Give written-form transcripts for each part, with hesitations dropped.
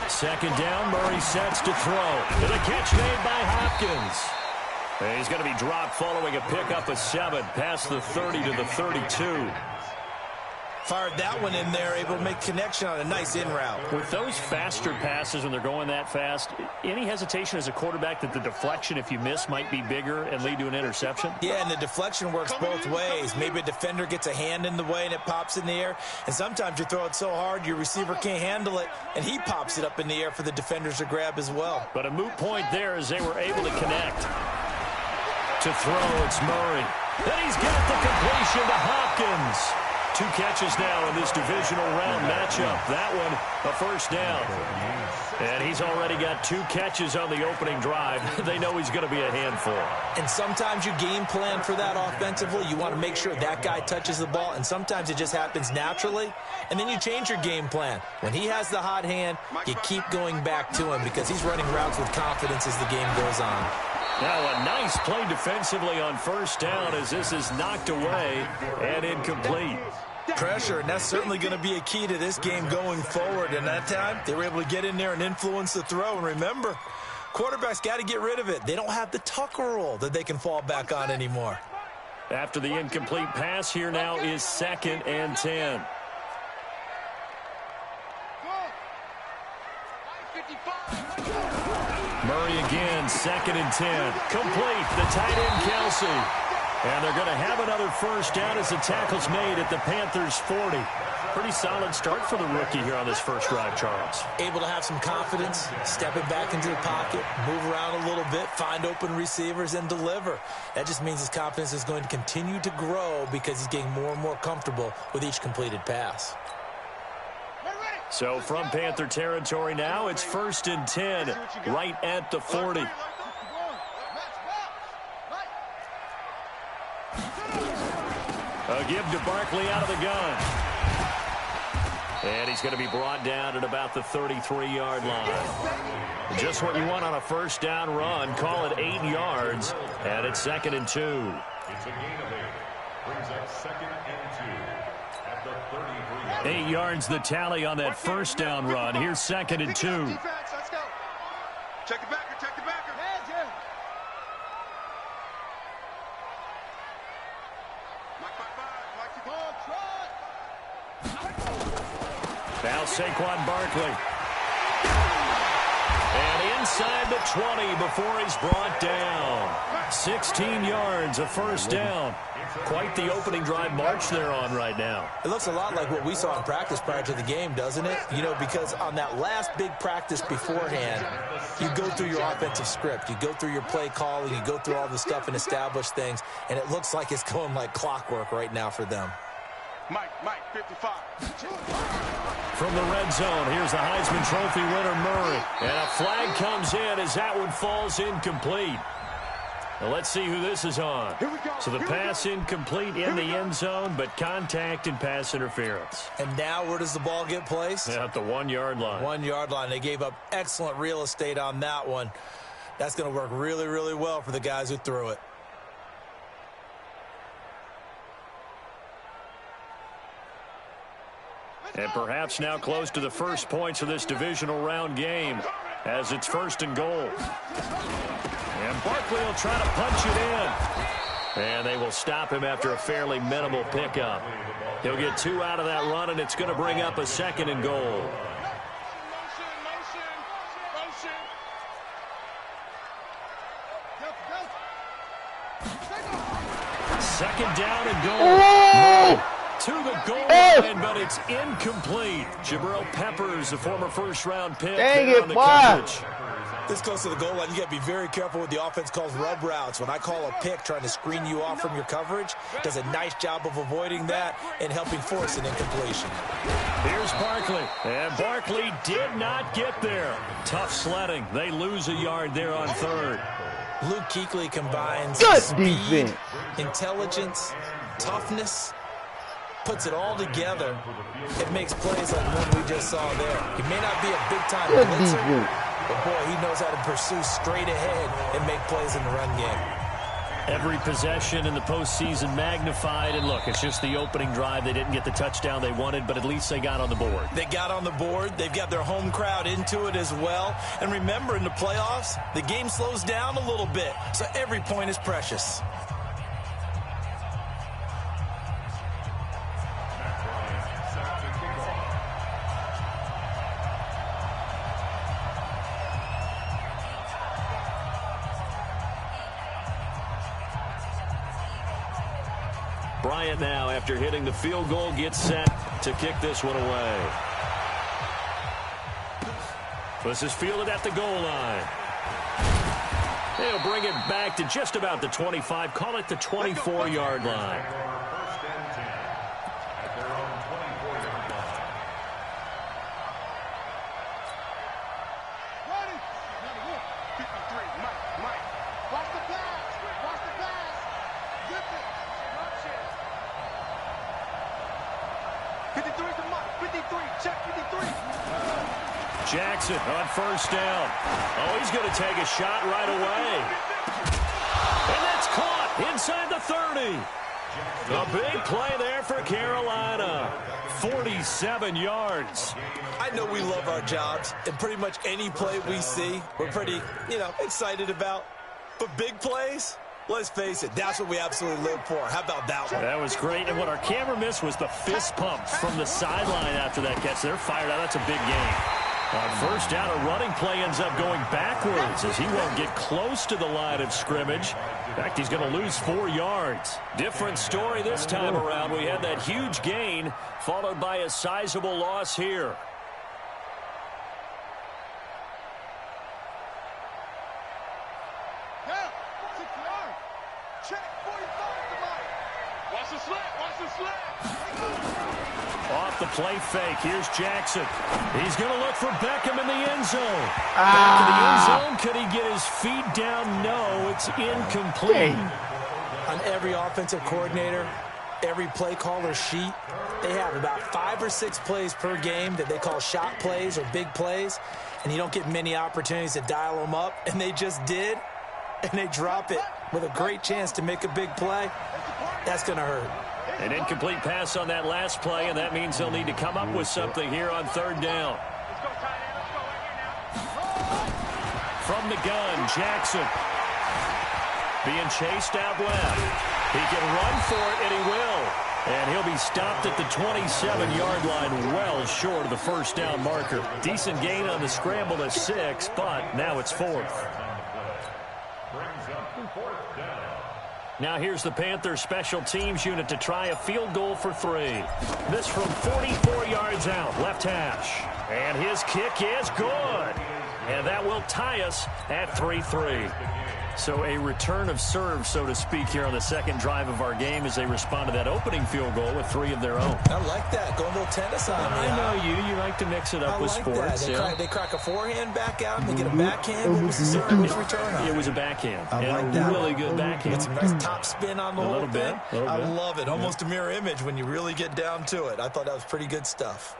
Second down, Murray sets to throw. And a catch made by Hopkins. And he's going to be dropped following a pickup of 7 past the 30 to the 32. Fired that one in there, able to make connection on a nice in route. With those faster passes when they're going that fast, any hesitation as a quarterback that the deflection, if you miss, might be bigger and lead to an interception? Yeah, and the deflection works both ways. Maybe a defender gets a hand in the way and it pops in the air. And sometimes you throw it so hard your receiver can't handle it, and he pops it up in the air for the defenders to grab as well. But a moot point there as they were able to connect. To throw, it's Murray. Then he's got the completion to Hopkins. 2 catches now in this divisional round matchup. That one, a first down. And he's already got 2 catches on the opening drive. They know he's going to be a handful. And sometimes you game plan for that offensively. You want to make sure that guy touches the ball, and sometimes it just happens naturally. And then you change your game plan. When he has the hot hand, you keep going back to him because he's running routes with confidence as the game goes on. Now a nice play defensively on first down as this is knocked away and incomplete. Pressure, and that's certainly going to be a key to this game going forward. And that time, they were able to get in there and influence the throw. And remember, quarterbacks got to get rid of it. They don't have the Tucker rule that they can fall back on anymore. After the incomplete pass, here now is 2nd and 10. Murray again, 2nd and 10. Complete, the tight end Kelsey. And they're going to have another first down as the tackle's made at the Panthers' 40. Pretty solid start for the rookie here on this first drive, Charles. Able to have some confidence, stepping back into the pocket, move around a little bit, find open receivers, and deliver. That just means his confidence is going to continue to grow because he's getting more and more comfortable with each completed pass. So from Panther territory now, it's 1st and 10, right at the 40. A give to Barkley out of the gun. And he's going to be brought down at about the 33-yard line. Just what you want on a first down run. Call it 8 yards. And it's 2nd and 2. It's a gain of 8. Brings up 2nd and 2 at the 33. 8 yards the tally on that first down run. Here's 2nd and 2. Let's go. Check the backer. Check the backer. Now Saquon Barkley. And inside the 20 before he's brought down. 16 yards, a first down. Quite the opening drive march they're on right now. It looks a lot like what we saw in practice prior to the game, doesn't it? You know, because on that last big practice beforehand, you go through your offensive script. You go through your play calling. You go through all the stuff and establish things. And it looks like it's going like clockwork right now for them. Mike, 55. From the red zone, here's the Heisman Trophy winner, Murray. And a flag comes in as that one falls incomplete. Now let's see who this is on. So the pass incomplete in the end zone, but contact and pass interference. And now where does the ball get placed? At the 1-yard line. 1-yard line. They gave up excellent real estate on that one. That's going to work really, really well for the guys who threw it. And perhaps now close to the first points of this divisional round game as it's 1st and goal. And Barkley will try to punch it in. And they will stop him after a fairly minimal pickup. He'll get 2 out of that run, and it's going to bring up a 2nd and goal. Second down and goal. To the goal line, but it's incomplete. Jabril Peppers, the former first-round pick. Dang it, why? This close to the goal line, you got to be very careful with the offense calls rub routes. When I call a pick trying to screen you off from your coverage, does a nice job of avoiding that and helping force an incompletion. Here's Barkley, and Barkley did not get there. Tough sledding. They lose a yard there on 3rd. Luke Kuechly combines speed, intelligence, toughness, puts it all together. It makes plays like one we just saw there. He may not be a big-time blitzer, but boy, he knows how to pursue straight ahead and make plays in the run game. Every possession in the postseason magnified. And look, it's just the opening drive. They didn't get the touchdown they wanted, but at least they got on the board. They got on the board. They've got their home crowd into it as well. And remember, in the playoffs, the game slows down a little bit. So every point is precious. Bryant now, after hitting the field goal, gets set to kick this one away. This is fielded at the goal line. They'll bring it back to just about the 25, call it the 24-yard line. First and 10 at their own 24-yard line. Ready? 53, Mike. Watch the pass. Watch the pass. Zip it. Watch it. 53 to Mike. 53. Check 53. Jackson on first down. Oh, he's going to take a shot right away. And that's caught inside the 30. A big play there for Carolina. 47 yards. I know we love our jobs, and pretty much any play we see, we're pretty, excited about. But big plays, let's face it, that's what we absolutely live for. How about that one? That was great. And what our camera missed was the fist pump from the sideline after that catch. They're fired out. That's a big game. On first down, a running play ends up going backwards as he won't get close to the line of scrimmage. In fact, he's going to lose 4 yards. Different story this time around. We had that huge gain followed by a sizable loss here. Yeah. 6 yards. Check 45 to Mike. Watch the slip. Watch the slip. Off the play fake. Here's Jackson. He's going to look for Beckham in the end zone. Back to the end zone. Could he get his feet down? No, it's incomplete. On every offensive coordinator, every play caller sheet, they have about 5 or 6 plays per game that they call shot plays or big plays, and you don't get many opportunities to dial them up, and they just did, and they drop it with a great chance to make a big play. That's going to hurt. An incomplete pass on that last play, and that means they'll need to come up with something here on third down. From the gun, Jackson being chased out left. He can run for it, and he will. And he'll be stopped at the 27-yard line, well short of the first down marker. Decent gain on the scramble to 6, but now it's 4th. Brings up 4th down. Now here's the Panthers special teams unit to try a field goal for 3. This from 44 yards out, left hash. And his kick is good. And that will tie us at 3-3. So a return of serve, so to speak, here on the second drive of our game as they respond to that opening field goal with 3 of their own. I like that. Going a little tennis on me. I know you. You like to mix it up with sports. They crack a forehand back out and they get a backhand. What was the serve return on? It was a backhand. I like and that. a really good backhand. It's a nice top spin on the whole little thing. bit. I love it. Almost a mirror image when you really get down to it. I thought that was pretty good stuff.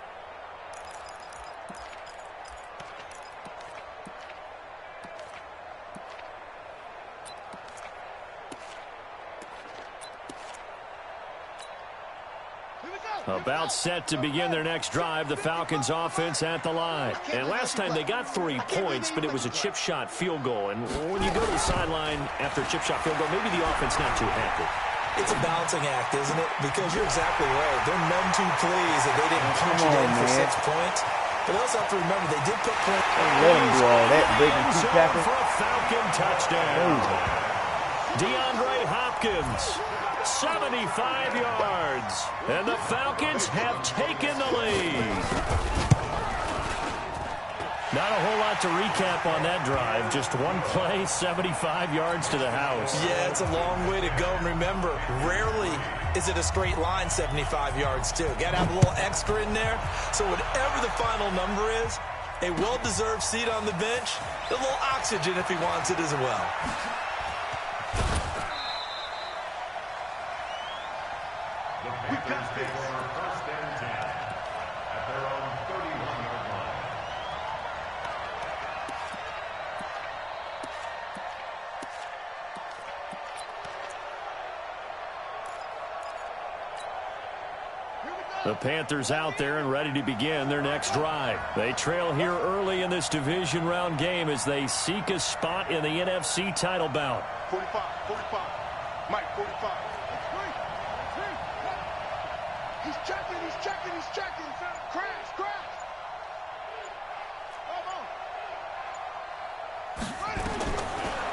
About set to begin their next drive, the Falcons offense at the line. And last time they got 3 points, but it was a chip shot field goal. And when you go to the sideline after a chip shot field goal, maybe the offense not too happy. It's a balancing act, isn't it? Because you're exactly right. They're none too pleased that they didn't punch it in for 6 points. But they also have to remember they did put points. Let him do all that, breaking 2 tackles. For a Falcon touchdown. DeAndre Hopkins, 75 yards. And the Falcons have taken the lead. Not a whole lot to recap on that drive. Just one play, 75 yards to the house. Yeah, it's a long way to go. And remember, rarely is it a straight line 75 yards, too. Got to have a little extra in there. So whatever the final number is, a well-deserved seat on the bench, a little oxygen if he wants it as well. We got this. First and 10 at their own 31-yard line. The Panthers out there and ready to begin their next drive. They trail here early in this division round game as they seek a spot in the NFC title bout. 45, 45. Mike, 45. He's checking, he's checking, he's checking. Crash, crash.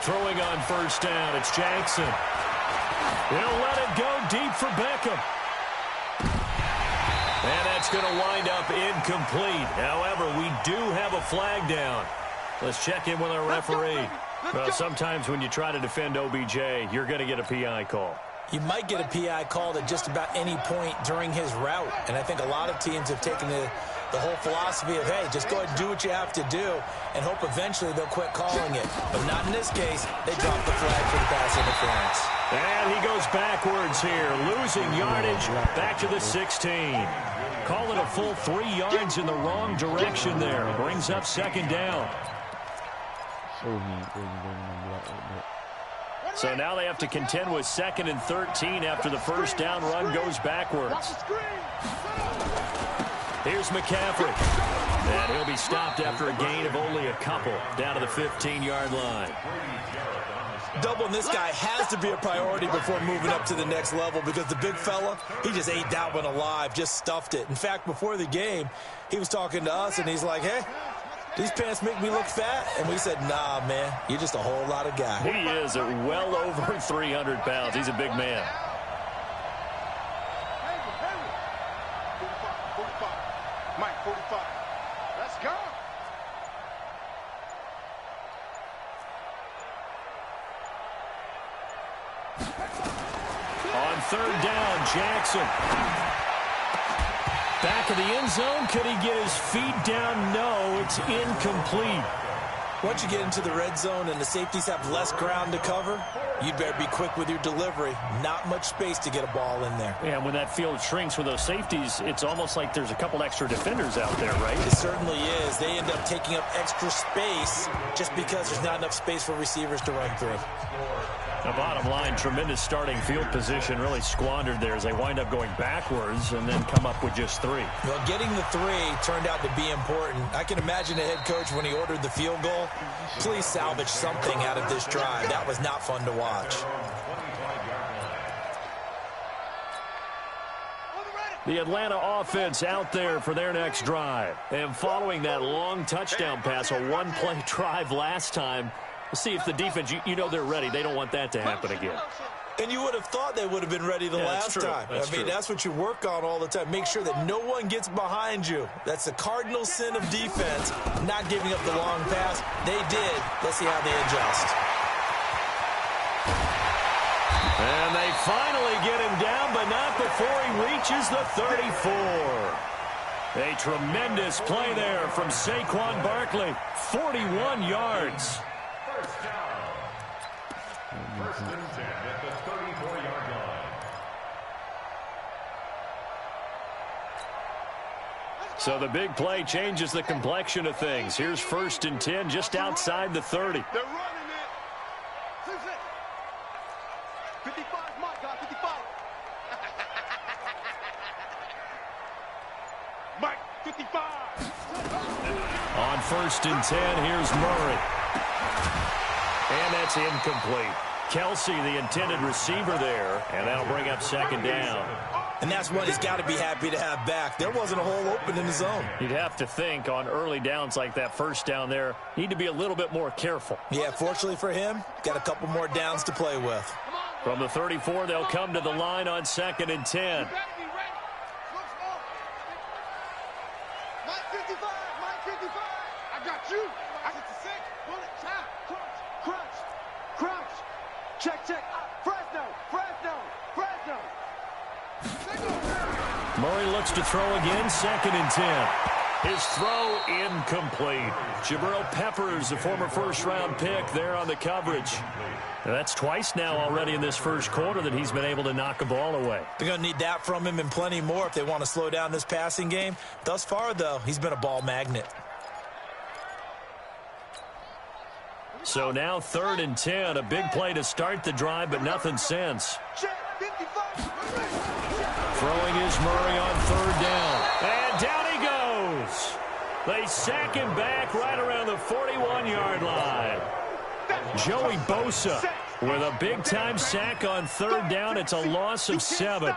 Throwing on first down, it's Jackson. He'll let it go deep for Beckham. And that's going to wind up incomplete. However, we do have a flag down. Let's check in with our referee. Well, sometimes when you try to defend OBJ, you're going to get a PI call. You might get a PI called at just about any point during his route. And I think a lot of teams have taken the whole philosophy of, hey, just go ahead and do what you have to do and hope eventually they'll quit calling it. But not in this case. They dropped the flag for the pass interference. And he goes backwards here, losing yardage back to the 16. Calling a full 3 yards in the wrong direction there. Brings up second down. So now they have to contend with 2nd and 13 after the first down run goes backwards. Here's McCaffrey. And he'll be stopped after a gain of only a couple down to the 15-yard line. Doubling this guy has to be a priority before moving up to the next level because the big fella, he just ate that one alive, just stuffed it. In fact, before the game, he was talking to us, and he's like, hey, these pants make me look fat. And we said, nah, man, you're just a whole lot of guy. He is at well over 300 pounds. He's a big man. 45. Mike, 45. Let's go. On third down, Jackson. Back of the end zone. Could he get his feet down? No, it's incomplete. Once you get into the red zone and the safeties have less ground to cover, you'd better be quick with your delivery. Not much space to get a ball in there. Yeah, when that field shrinks with those safeties, it's almost like there's a couple extra defenders out there, right? It certainly is. They end up taking up extra space just because there's not enough space for receivers to run through. The bottom line, tremendous starting field position really squandered there as they wind up going backwards and then come up with just 3. Well, getting the 3 turned out to be important. I can imagine the head coach when he ordered the field goal. Please salvage something out of this drive. That was not fun to watch. The Atlanta offense out there for their next drive. And following that long touchdown pass, a one-play drive last time, we'll see if the defense, you know they're ready. They don't want that to happen again. And you would have thought they would have been ready the last time. I mean, that's what you work on all the time. Make sure that no one gets behind you. That's the cardinal sin of defense, not giving up the long pass. They did. Let's see how they adjust. And they finally get him down, but not before he reaches the 34. A tremendous play there from Saquon Barkley. 41 yards. First and 10 at the 34-yard line. So the big play changes the complexion of things. Here's 1st and 10 just outside the 30. They're running it. 55, my God, 55. Mike, 55. On 1st and 10, here's Murray. And that's incomplete. Kelsey, the intended receiver there, and that'll bring up 2nd down. And that's what he's got to be happy to have back. There wasn't a hole open in the zone. You'd have to think on early downs like that first down there, need to be a little bit more careful. Yeah, fortunately for him, got a couple more downs to play with. From the 34, they'll come to the line on 2nd and 10. Mike 55, Mike 55. I got you. I got the 6. Bullet, tap, crunch, crunch. Check, check. Fresno. Murray looks to throw again, 2nd and 10. His throw incomplete. Jabril Peppers, a former first-round pick there on the coverage. And that's twice now already in this first quarter that he's been able to knock a ball away. They're going to need that from him and plenty more if they want to slow down this passing game. Thus far, though, he's been a ball magnet. So now 3rd and 10, a big play to start the drive, but nothing since. Throwing is Murray on third down. And down he goes. They sack him back right around the 41-yard line. Joey Bosa with a big-time sack on third down. It's a loss of 7.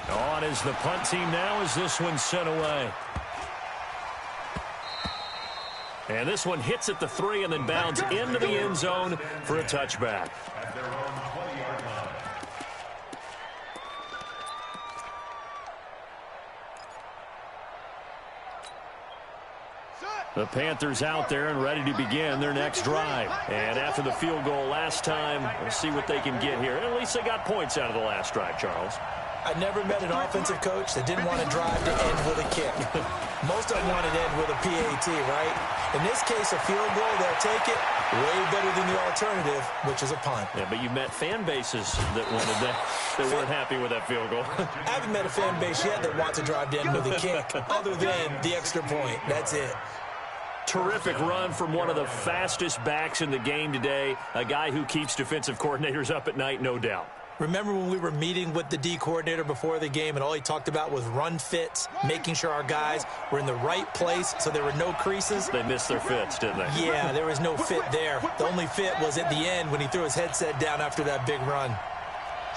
On is the punt team now as this one's sent away. And this one hits at the 3 and then bounds into the end zone for a touchback. The Panthers out there and ready to begin their next drive. And after the field goal last time, we'll see what they can get here. At least they got points out of the last drive, Charles. I never met an offensive coach that didn't want to drive to end with a kick. Most of them want to end with a PAT, right? In this case, a field goal, they'll take it way better than the alternative, which is a punt. Yeah, but you've met fan bases that wanted that. They weren't happy with that field goal. I haven't met a fan base yet that wants to drive to end with a kick, other than the extra point. That's it. Terrific run from one of the fastest backs in the game today, a guy who keeps defensive coordinators up at night, no doubt. Remember when we were meeting with the D coordinator before the game and all he talked about was run fits, making sure our guys were in the right place so there were no creases? They missed their fits, didn't they? Yeah, there was no fit there. The only fit was at the end when he threw his headset down after that big run.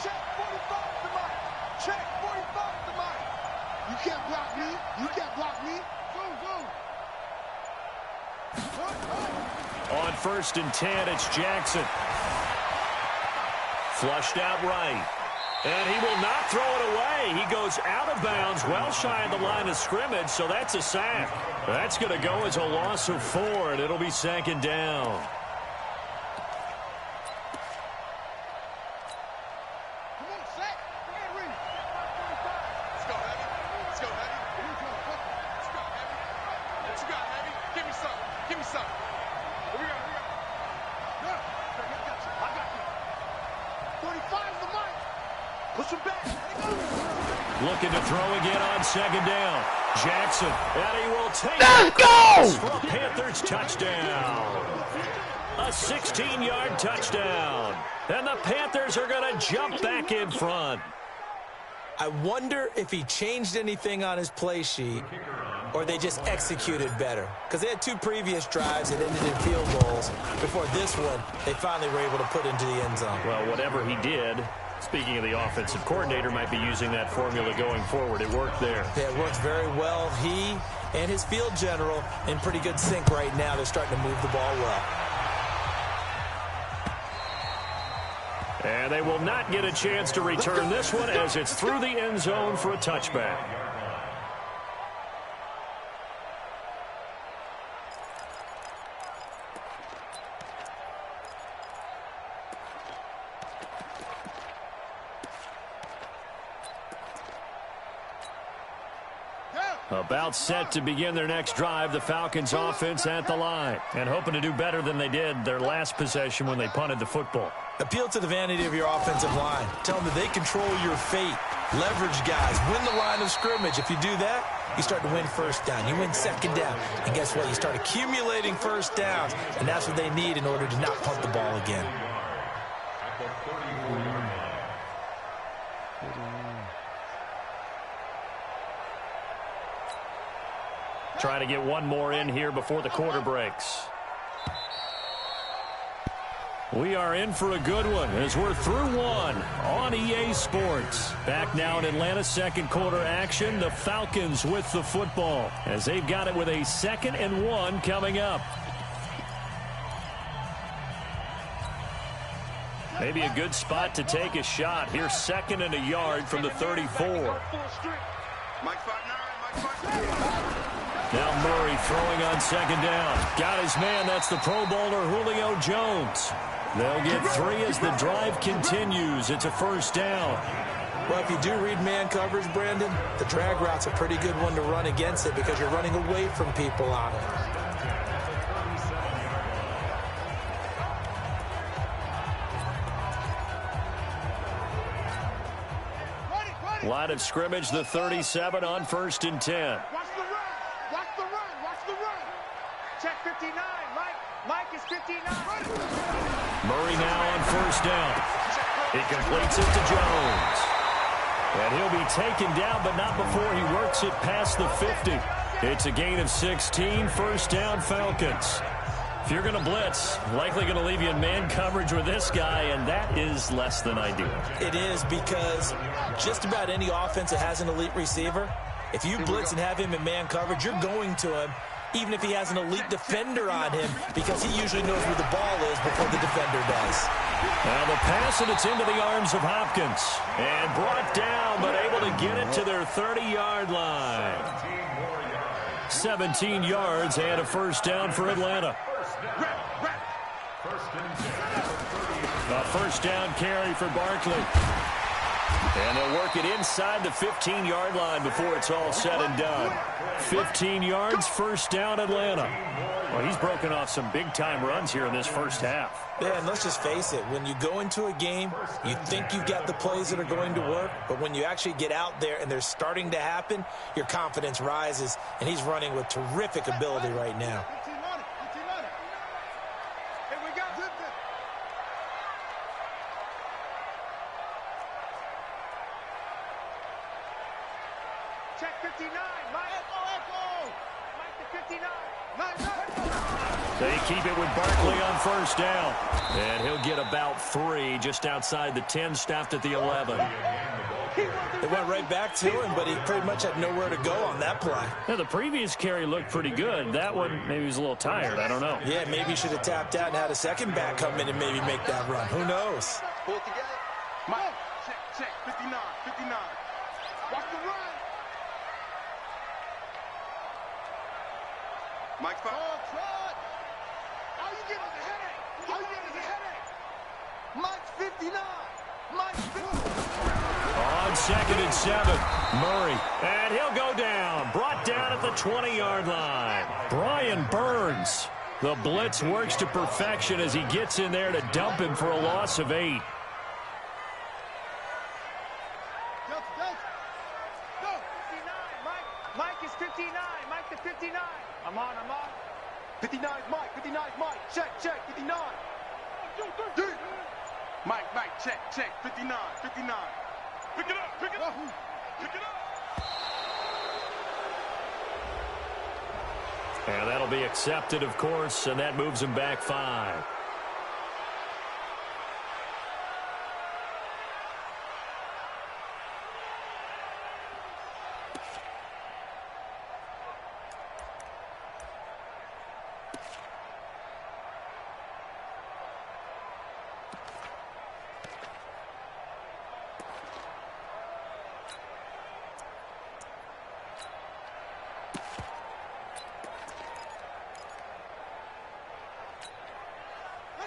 Check 45 to mine. Check 45 to mine. You can't block me. You can't block me. Go. On 1st and 10, it's Jackson. Flushed out right. And he will not throw it away. He goes out of bounds, well shy of the line of scrimmage, so that's a sack. That's going to go as a loss of 4, and it'll be 2nd down. Come on, sack. Let's go, Heavy. Let's go, Heavy. Let's go, Heavy. What you got, Heavy? Give me some. Give me some. Here we go. Good. I got you. 45's the mic. Push him back. Looking to throw again on 2nd down. Jackson, and he will take it for a Panthers touchdown. A 16-yard touchdown. And the Panthers are going to jump back in front. I wonder if he changed anything on his play sheet or they just executed better. Because they had 2 previous drives that ended in field goals. Before this one, they finally were able to put into the end zone. Well, whatever he did, speaking of the offensive coordinator, might be using that formula going forward. It worked there. Yeah, it worked very well. He and his field general in pretty good sync right now. They're starting to move the ball well. And they will not get a chance to return this one as it's through the end zone for a touchback. About set to begin their next drive, the Falcons offense at the line. And hoping to do better than they did their last possession when they punted the football. Appeal to the vanity of your offensive line. Tell them that they control your fate. Leverage guys. Win the line of scrimmage. If you do that, you start to win 1st down. You win 2nd down. And guess what? You start accumulating 1st downs. And that's what they need in order to not punt the ball again. Trying to get one more in here before the quarter breaks. We are in for a good one as we're through one on EA Sports. Back now in Atlanta's 2nd quarter action. The Falcons with the football as they've got it with a 2nd and 1 coming up. Maybe a good spot to take a shot. Here's 2nd and a yard from the 34. Now Murray throwing on 2nd down. Got his man. That's the Pro Bowler Julio Jones. They'll get 3 as the drive continues. It's a 1st down. Well, if you do read man coverage, Brandon, the drag route's a pretty good one to run against it because you're running away from people on it. Line of scrimmage, the 37 on 1st and 10. Watch the run. Watch the run. Watch the run. Check 59. Mike. Murray now on first down. He completes it to Jones. And he'll be taken down, but not before he works it past the 50. It's a gain of 16, first down Falcons. If you're going to blitz, likely going to leave you in man coverage with this guy, and that is less than ideal. It is, because just about any offense that has an elite receiver, if you blitz and have him in man coverage, you're going to him, even if he has an elite defender on him, because he usually knows where the ball is before the defender does. Now the pass, and it's into the arms of Hopkins. And brought down, but able to get it to their 30-yard line. 17 yards and a first down for Atlanta. A first down carry for Barkley. And they'll work it inside the 15-yard line before it's all said and done. 15 yards, first down Atlanta. Well, he's broken off some big-time runs here in this first half. Yeah, and let's just face it. When you go into a game, you think you've got the plays that are going to work, but when you actually get out there and they're starting to happen, your confidence rises, and he's running with terrific ability right now. Check 59, Mike. Echo. Mike to 59. They keep it with Barkley on first down. And he'll get about 3 just outside the 10, stopped at the 11. They went right back to him, but he pretty much had nowhere to go on that play. Now, the previous carry looked pretty good. That one, maybe he was a little tired. I don't know. Yeah, maybe he should have tapped out and had a second back come in and maybe make that run. Who knows? Pull together. Mike, check. 59. Watch the run. Mike, all you get is a headache. Mike's 59. Mike's 59. On 2nd and 7, Murray. And he'll go down. Brought down at the 20-yard line. Brian Burns. The blitz works to perfection as he gets in there to dump him for a loss of 8. Mike is 59. Mike to 59. I'm on. 59's Mike. 59's Mike. Check. 59. Mike, check. 59. Pick it up. And that'll be accepted, of course, and that moves him back 5.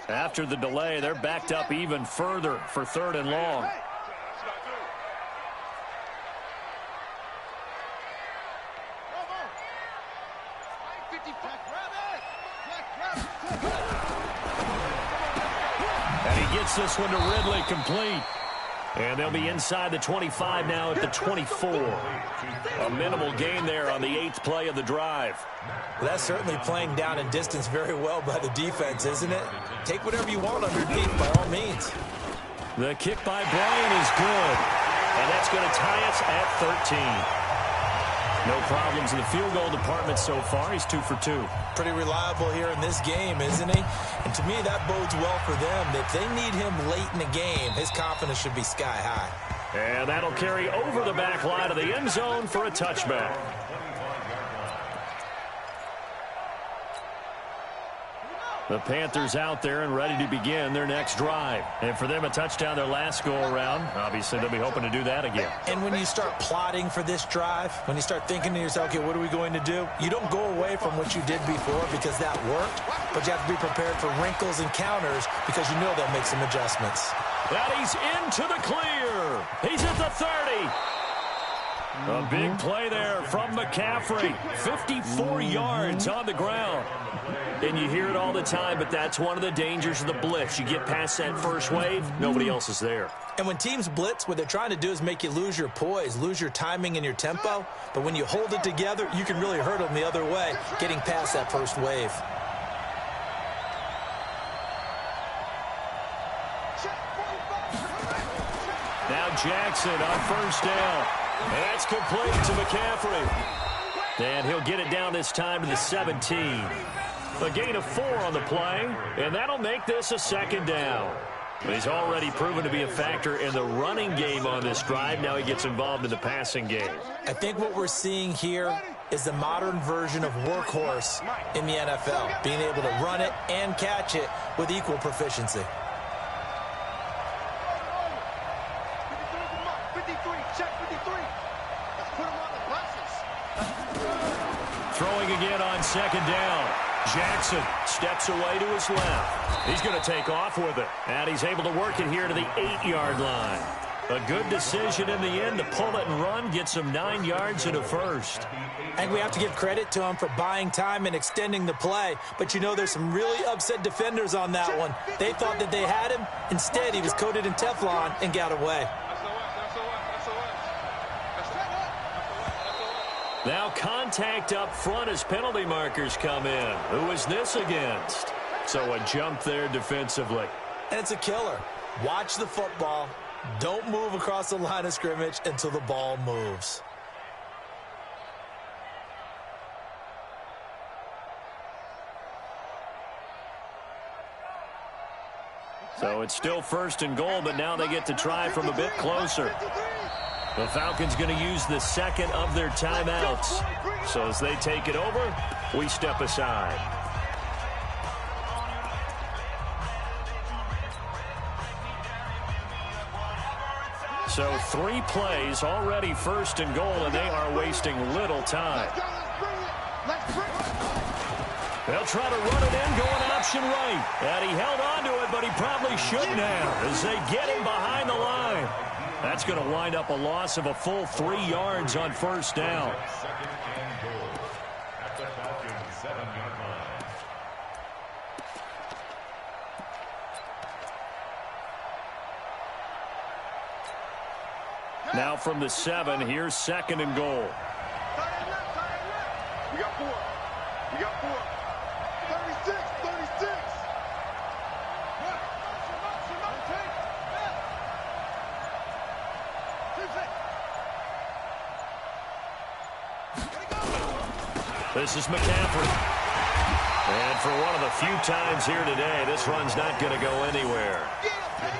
After the delay, they're backed up even further for 3rd and long. And he gets this one to Ridley, complete. And they'll be inside the 25 now at the 24. A minimal gain there on the 8th play of the drive. Well, that's certainly playing down and distance very well by the defense, isn't it? Take whatever you want underneath, by all means. The kick by Bryan is good. And that's going to tie us at 13. No problems in the field goal department so far. He's 2 for 2. Pretty reliable here in this game, isn't he? And to me, that bodes well for them. If they need him late in the game, his confidence should be sky high. And that'll carry over the back line of the end zone for a touchback. The Panthers out there and ready to begin their next drive. And for them, a touchdown their last go-around. Obviously, they'll be hoping to do that again. And when you start plotting for this drive, when you start thinking to yourself, okay, what are we going to do? You don't go away from what you did before because that worked, but you have to be prepared for wrinkles and counters because you know they'll make some adjustments. And he's into the clear. He's at the 30. A big play there from McCaffrey. 54 yards on the ground. And you hear it all the time, but that's one of the dangers of the blitz. You get past that first wave, nobody else is there. And when teams blitz, what they're trying to do is make you lose your poise, lose your timing and your tempo. But when you hold it together, you can really hurt them the other way, getting past that first wave. Now Jackson on first down. And that's complete to McCaffrey. And he'll get it down this time to the 17. A gain of 4 on the play, and that'll make this a second down. But he's already proven to be a factor in the running game on this drive. Now he gets involved in the passing game. I think what we're seeing here is the modern version of workhorse in the NFL, being able to run it and catch it with equal proficiency. 53, check 53. Let's put him on the glasses. Throwing again on second down. Jackson steps away to his left. He's going to take off with it. And he's able to work it here to the 8-yard line. A good decision in the end to pull it and run, gets him 9 yards and a first. I think we have to give credit to him for buying time and extending the play. But, you know, there's some really upset defenders on that one. They thought that they had him. Instead, he was coated in Teflon and got away. Now contact up front as penalty markers come in. Who is this against? So a jump there defensively. And it's a killer. Watch the football. Don't move across the line of scrimmage until the ball moves. So it's still first and goal, but now they get to try from a bit closer. The Falcons going to use the second of their timeouts. So as they take it over, we step aside. So 3 plays, already first and goal, and they are wasting little time. They'll try to run it in, going option right. And he held on to it, but he probably shouldn't have as they get him behind the line. That's going to wind up a loss of a full 3 yards on first down. Second and goal at the Falcons' 7-yard line. Now from the 7, here's second and goal. We got 4. We got 4. 36, 36. This is McCaffrey. And for one of the few times here today, this run's not going to go anywhere.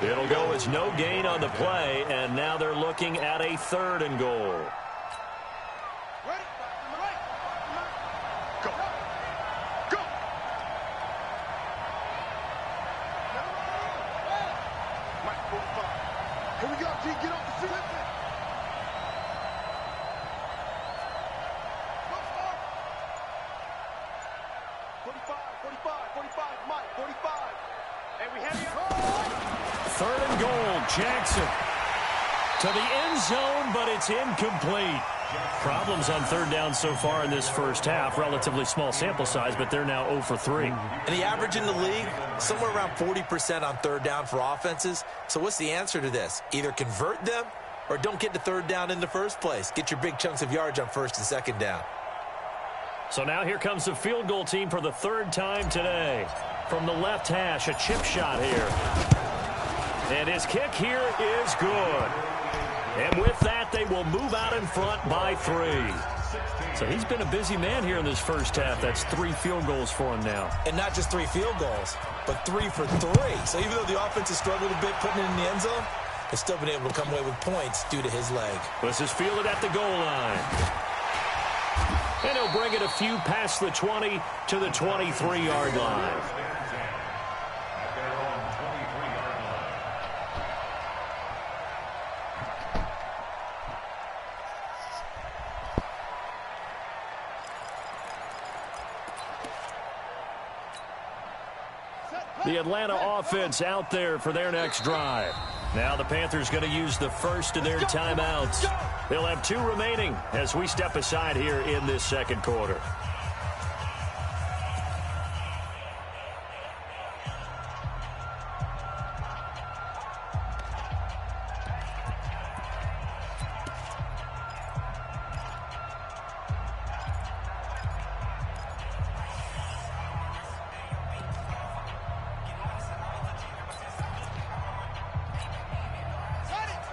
It'll go as no gain on the play, and now they're looking at a third and goal. Go. Go. Mike, 45. Here we go, G. Get off the field. 45, Mike, 45. And we have you. Third and goal, Jackson. To the end zone, but it's incomplete. Problems on third down so far in this first half. Relatively small sample size, but they're now 0 for 3. And the average in the league, somewhere around 40% on third down for offenses. So what's the answer to this? Either convert them or don't get the third down in the first place. Get your big chunks of yards on first and second down. So now here comes the field goal team for the third time today. From the left hash, a chip shot here. And his kick here is good. And with that, they will move out in front by 3. So he's been a busy man here in this first half. That's 3 field goals for him now. And not just 3 field goals, but 3 for 3. So even though the offense has struggled a bit putting it in the end zone, they've still been able to come away with points due to his leg. This is fielded at the goal line. And he'll bring it a few past the 20 to the 23-yard line. The Atlanta offense out there for their next drive. Now the Panthers going to use the first of their timeouts. They'll have 2 remaining as we step aside here in this second quarter.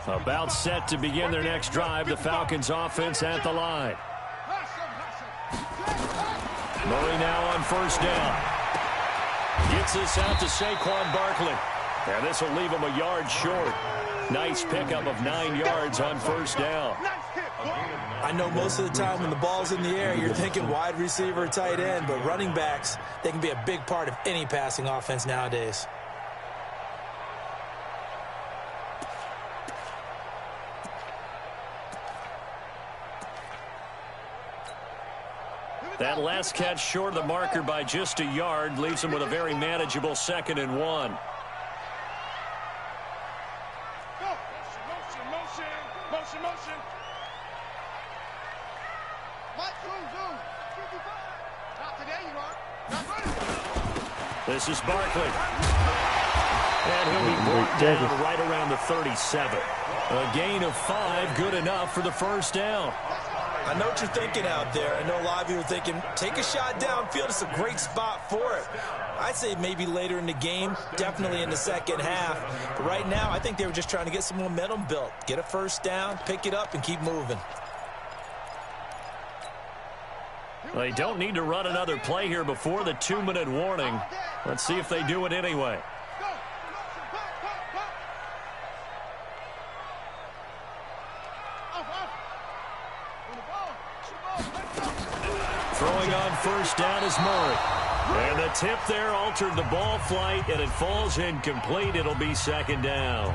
About set to begin their next drive. The Falcons offense at the line. Murray now on first down. Gets this out to Saquon Barkley. And this will leave him a yard short. Nice pickup of 9 yards on first down. I know most of the time when the ball's in the air, you're thinking wide receiver, tight end, but running backs, they can be a big part of any passing offense nowadays. That last catch short of the marker by just a yard leaves him with a very manageable 2nd and 1. This is Barkley. And he'll be brought down right around the 37. A gain of 5, good enough for the first down. I know what you're thinking out there. I know a lot of you are thinking, take a shot downfield. It's a great spot for it. I'd say maybe later in the game, definitely in the second half. But right now, I think they were just trying to get some momentum built. Get a first down, pick it up, and keep moving. They don't need to run another play here before the 2-minute warning. Let's see if they do it anyway. Throwing on first down is Murray. And the tip there altered the ball flight, and it falls incomplete. It'll be 2nd down.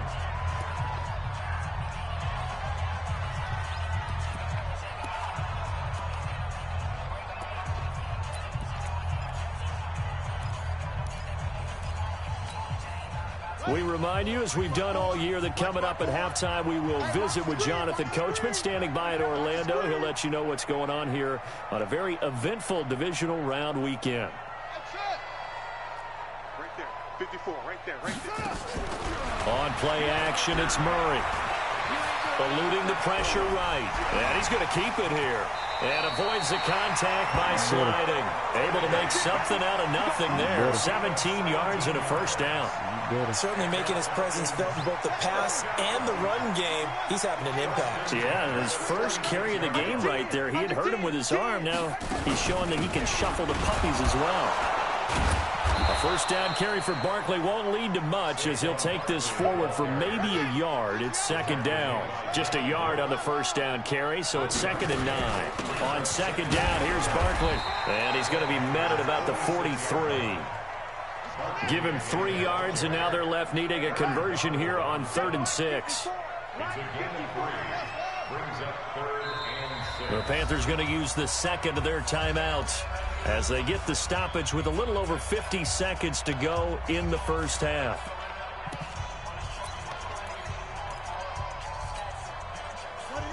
We remind you, as we've done all year, that coming up at halftime, we will visit with Jonathan Coachman, standing by in Orlando. He'll let you know what's going on here on a very eventful divisional round weekend. Right there, 54, right there. On play action, it's Murray. Eluding the pressure right. And he's going to keep it here. And avoids the contact by sliding. Able to make something out of nothing there. 17 yards and a first down. Certainly making his presence felt in both the pass and the run game. He's having an impact. Yeah, and his first carry of the game right there. He had hurt him with his arm. Now he's showing that he can shuffle the puppies as well. A first down carry for Barkley won't lead to much as he'll take this forward for maybe a yard. It's 2nd down. Just a yard on the first down carry, so it's 2nd and 9. On 2nd down, here's Barkley. And he's going to be met at about the 43. Give him 3 yards, and now they're left needing a conversion here on 3rd and 6. The Panthers going to use the second of their timeouts as they get the stoppage with a little over 50 seconds to go in the first half.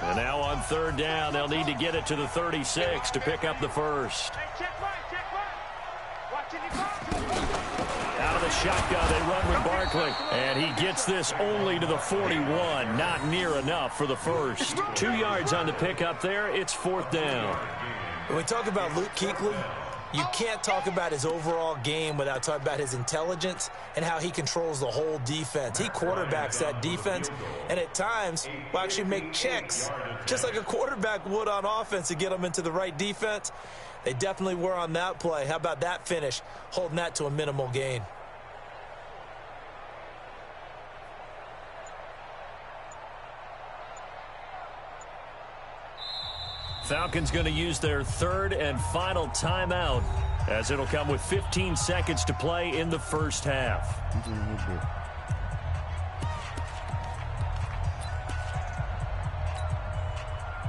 And now on 3rd down, they'll need to get it to the 36 to pick up the first. Out of the shotgun, they run with Barkley. And he gets this only to the 41. Not near enough for the first. 2 yards on the pickup there. It's 4th down. When we talk about Luke Kuechly, you can't talk about his overall game without talking about his intelligence and how he controls the whole defense. He quarterbacks that defense, and at times will actually make checks, just like a quarterback would on offense to get them into the right defense. They definitely were on that play. How about that finish, holding that to a minimal gain? Falcons going to use their 3rd and final timeout as it'll come with 15 seconds to play in the first half.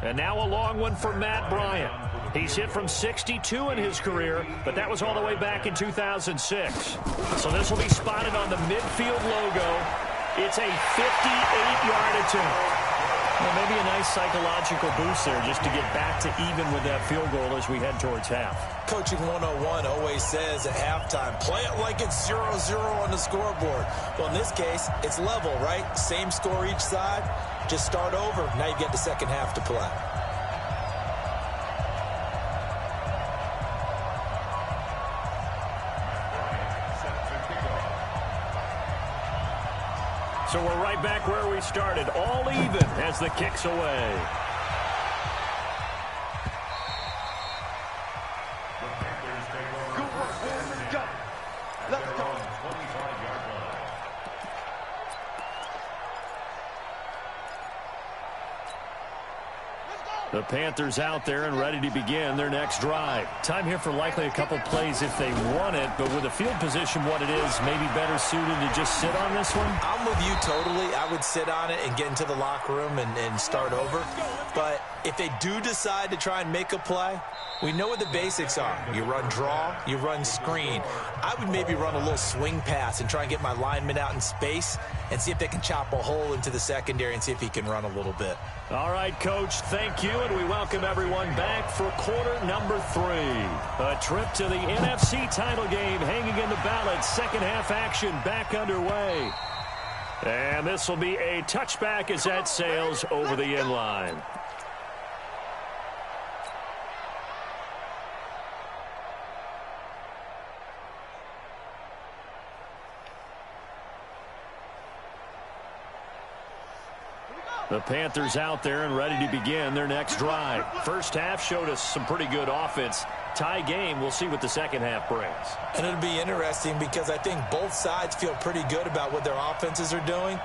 And now a long one for Matt Bryant. He's hit from 62 in his career, but that was all the way back in 2006. So this will be spotted on the midfield logo. It's a 58-yard attempt. Well, maybe a nice psychological boost there just to get back to even with that field goal as we head towards half. Coaching 101 always says at halftime, play it like it's 0-0 on the scoreboard. Well, in this case, it's level, right? Same score each side. Just start over. Now you get the second half to play. So we're right back where we started, all even as the kick's away. The Panthers out there and ready to begin their next drive. Time here for likely a couple plays if they want it, but with the field position what it is, maybe better suited to just sit on this one? I'm with you totally. I would sit on it and get into the locker room and start over. But if they do decide to try and make a play, we know what the basics are. You run draw, you run screen. I would maybe run a little swing pass and try and get my lineman out in space and see if they can chop a hole into the secondary and see if he can run a little bit. All right, Coach, thank you, and we welcome everyone back for quarter number 3. A trip to the NFC title game hanging in the balance. Second half action back underway. And this will be a touchback as that sails over the end line. The Panthers out there and ready to begin their next drive. First half showed us some pretty good offense. Tie game, we'll see what the second half brings. And it'll be interesting because I think both sides feel pretty good about what their offenses are doing.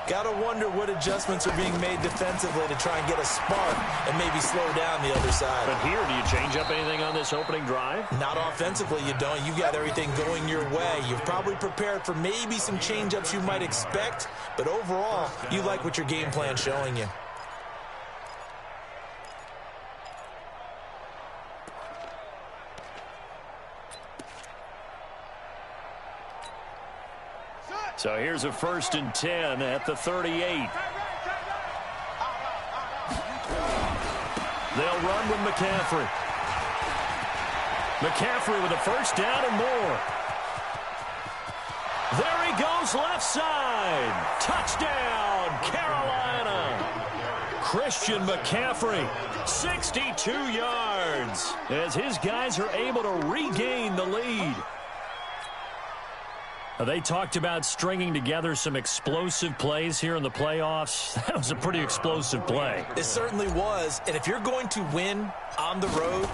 Got to wonder what adjustments are being made defensively to try and get a spark and maybe slow down the other side. But here, do you change up anything on this opening drive? Not offensively, you don't. You've got everything going your way. You've probably prepared for maybe some change-ups you might expect, but overall, you like what your game plan's showing you. So here's a 1st and 10 at the 38. They'll run with McCaffrey. McCaffrey with a first down and more. There he goes, left side. Touchdown, Carolina. Christian McCaffrey, 62 yards, as his guys are able to regain the lead. They talked about stringing together some explosive plays here in the playoffs. That was a pretty explosive play. It certainly was. And if you're going to win on the road,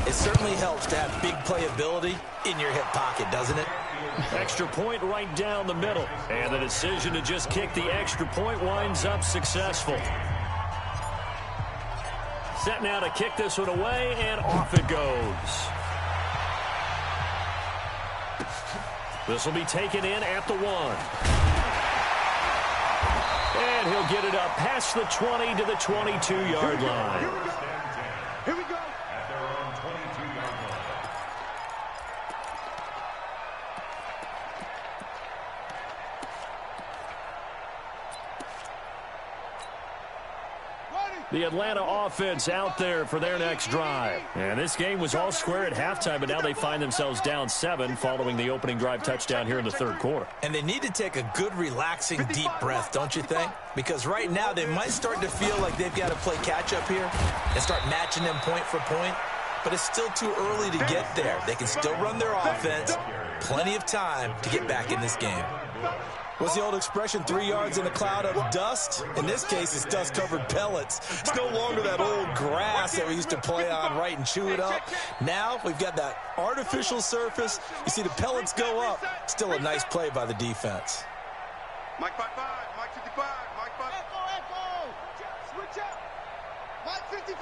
it certainly helps to have big playability in your hip pocket, doesn't it? Extra point right down the middle. And the decision to just kick the extra point winds up successful. Set now to kick this one away, and off it goes. This will be taken in at the 1. And he'll get it up past the 20 to the 22-yard line. Here we go. At their own 22-yard line. The Atlanta offense out there for their next drive. And this game was all square at halftime, but now they find themselves down 7 following the opening drive touchdown here in the third quarter. And they need to take a good, relaxing, deep breath, don't you think? Because right now they might start to feel like they've got to play catch-up here and start matching them point for point. But it's still too early to get there. They can still run their offense. Plenty of time to get back in this game. What's the old expression, 3 yards in a cloud of dust? In this case, it's dust-covered pellets. It's no longer that old grass that we used to play on, right, and chew it up. Now we've got that artificial surface. You see the pellets go up. Still a nice play by the defense. Mike 55, Mike 55, Mike 5. Echo. Switch up. Mike 55,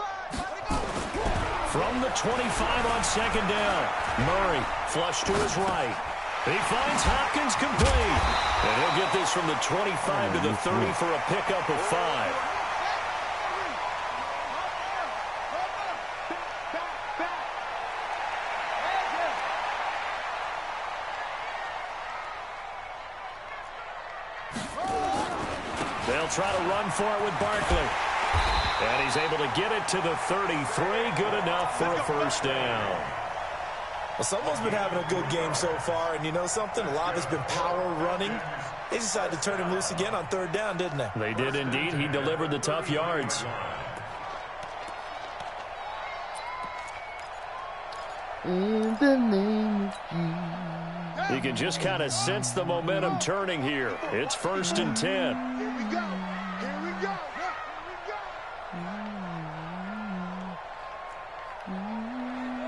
From the 25 on second down, Murray flush to his right. He finds Hopkins complete. And he'll get this from the 25 to the 30 for a pickup of 5. They'll try to run for it with Barkley. And he's able to get it to the 33. Good enough for a first down. Well, someone's been having a good game so far, and you know something? A lot has been power running. They decided to turn him loose again on third down, didn't they? They did indeed. He delivered the tough yards. In the name of Jesus. You can just kind of sense the momentum turning here. It's 1st and 10. Here we go. Here we go.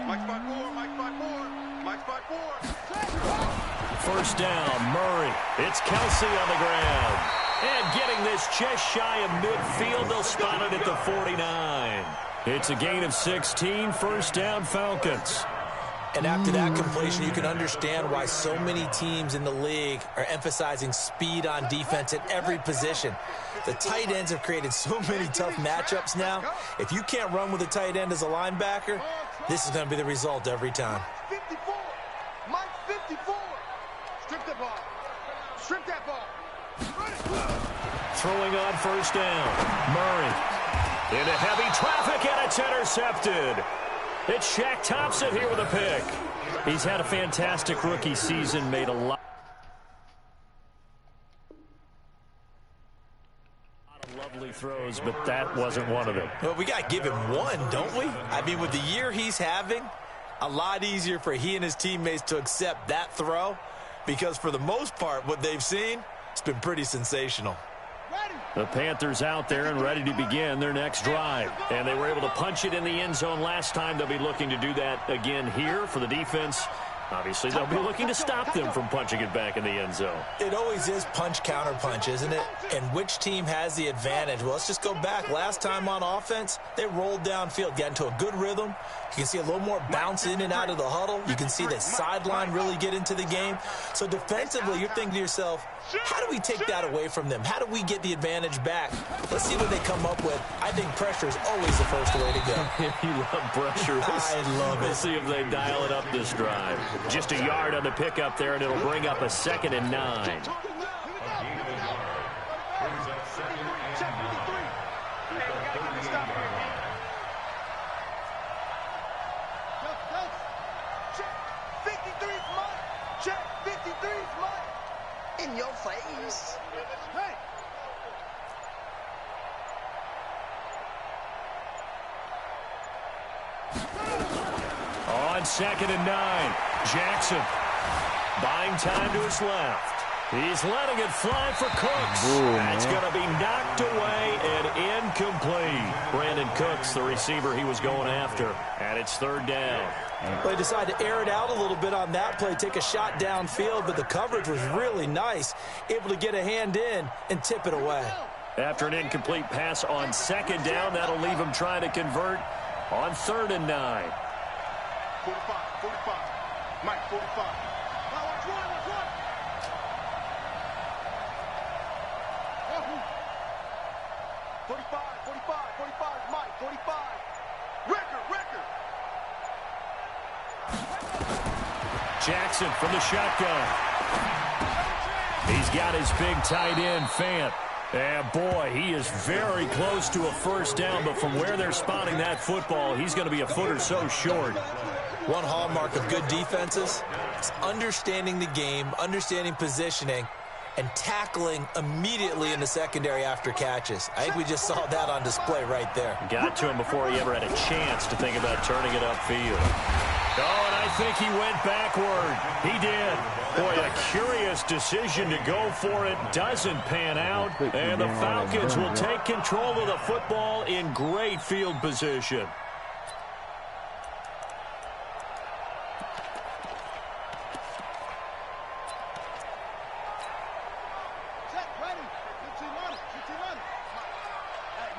Mike's by 4. Mike's by 4. Mike's by 4. 1st down, Murray. It's Kelsey on the ground. And getting this just shy of midfield, they'll spot it at the 49. It's a gain of 16, 1st down, Falcons. And after that completion, you can understand why so many teams in the league are emphasizing speed on defense at every position. The tight ends have created so many tough matchups now. If you can't run with a tight end as a linebacker, this is going to be the result every time. 54. Mike 54. Strip that ball. Strip that ball. Throwing on 1st down, Murray. Into heavy traffic, and it's intercepted. It's Shaq Thompson here with a pick. He's had a fantastic rookie season, made a lot of lovely throws, but that wasn't one of them. Well, we got to give him one, don't we? I mean, with the year he's having, a lot easier for he and his teammates to accept that throw because for the most part, what they've seen, it's been pretty sensational. The Panthers out there and ready to begin their next drive. And they were able to punch it in the end zone last time. They'll be looking to do that again here for the defense. Obviously, they'll be looking to stop them from punching it back in the end zone. It always is punch, counter punch, isn't it? And which team has the advantage? Well, let's just go back. Last time on offense, they rolled downfield, got into a good rhythm. You can see a little more bounce in and out of the huddle. You can see the sideline really get into the game. So defensively, you're thinking to yourself, how do we take that away from them? How do we get the advantage back? Let's see what they come up with. I think pressure is always the first way to go. You love pressure. I love it. We'll see if they dial it up this drive. Just a yard on the pickup there, and it'll bring up a 2nd and 9. In your face. Hey. On 2nd and 9, Jackson buying time to his left. He's letting it fly for Cooks. That's going to be knocked away and incomplete. Brandon Cooks, the receiver he was going after, and it's 3rd down. They decided to air it out a little bit on that play, take a shot downfield, but the coverage was really nice, able to get a hand in and tip it away. After an incomplete pass on 2nd down, that'll leave him trying to convert on 3rd and 9. 45. Mike, 45. Now watch one. 45, Mike, 45. Record. Jackson from the shotgun. He's got his big tight end, Fant. And, boy, he is very close to a 1st down, but from where they're spotting that football, he's going to be a foot or so short. One hallmark of good defenses is understanding the game, understanding positioning, and tackling immediately in the secondary after catches. I think we just saw that on display right there. Got to him before he ever had a chance to think about turning it upfield. Oh, and I think he went backward. He did. Boy, a curious decision to go for it. Doesn't pan out. And the Falcons will take control of the football in great field position.